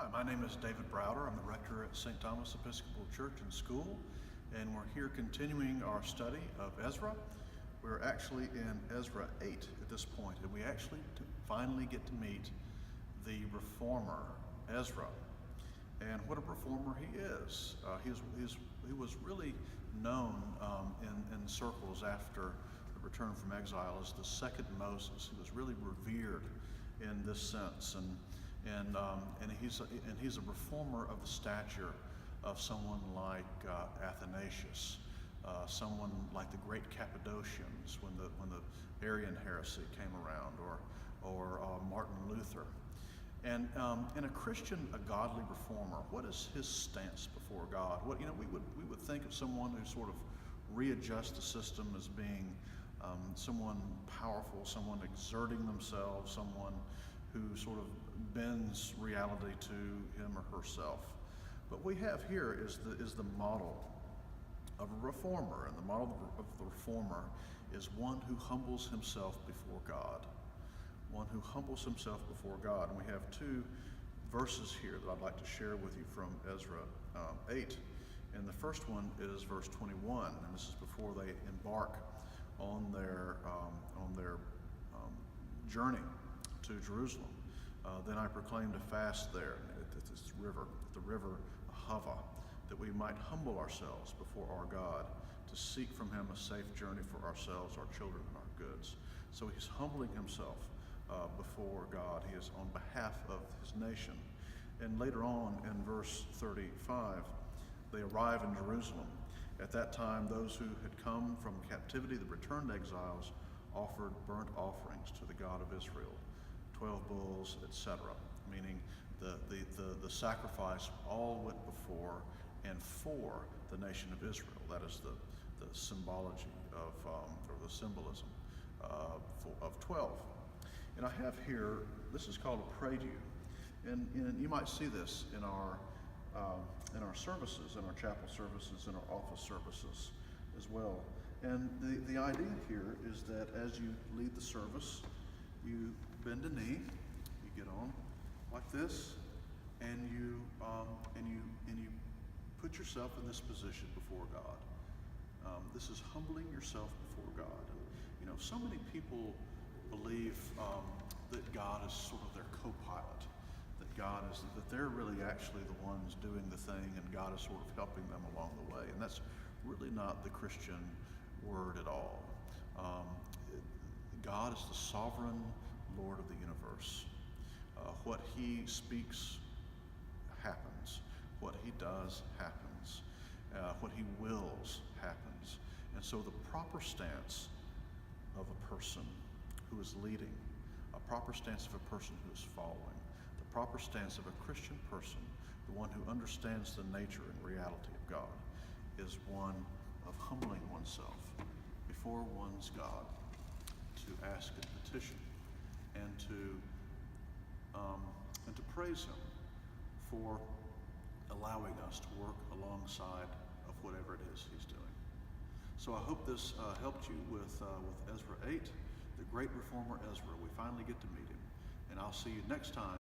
Hi, my name is David Browder. I'm the rector at St. Thomas Episcopal Church and School, and we're here continuing our study of Ezra. We're actually in Ezra 8 at this point, and we actually finally get to meet the reformer, Ezra, and what a reformer he is. He was really known in circles after the return from exile as the second Moses. He was really revered in this sense, and he's a reformer of the stature of someone like Athanasius, someone like the great Cappadocians when the Arian heresy came around, or Martin Luther. And in a Christian, a godly reformer, what is his stance before God? We would think of someone who sort of readjusts the system as being someone powerful, someone exerting themselves, someone who sort of bends reality to him or herself. But we have here is the model of a reformer, and the model of the reformer is one who humbles himself before God. One who humbles himself before God. And we have two verses here that I'd like to share with you from Ezra 8. And the first one is verse 21, and this is before they embark on their journey to Jerusalem. Then I proclaimed a fast there at this river, the river Ahava, that we might humble ourselves before our God, to seek from him a safe journey for ourselves, our children, and our goods. So he's humbling himself before God. He is on behalf of his nation. And later on in verse 35, they arrive in Jerusalem. At that time, those who had come from captivity, the returned exiles, offered burnt offerings to the God of Israel, 12 bulls, etc., meaning the sacrifice all went before and for the nation of Israel. That is the symbology of, or the symbolism of 12. And I have here, this is called a prelude, and you might see this in our services, in our chapel services, in our office services as well. And the idea here is that as you lead the service, you bend a knee, you get on like this, and you put yourself in this position before God. This is humbling yourself before God. And, so many people believe that God is sort of their co-pilot, that they're really actually the ones doing the thing, and God is sort of helping them along the way. And that's really not the Christian word at all. God is the sovereign Lord of the universe. What he speaks happens. What he does happens. What he wills happens. And so the proper stance of a person who is leading, a proper stance of a person who is following, the proper stance of a Christian person, the one who understands the nature and reality of God, is one of humbling oneself before one's God, to ask and petition, and to praise him for allowing us to work alongside of whatever it is he's doing. So I hope this helped you with Ezra 8, the great reformer Ezra. We finally get to meet him, and I'll see you next time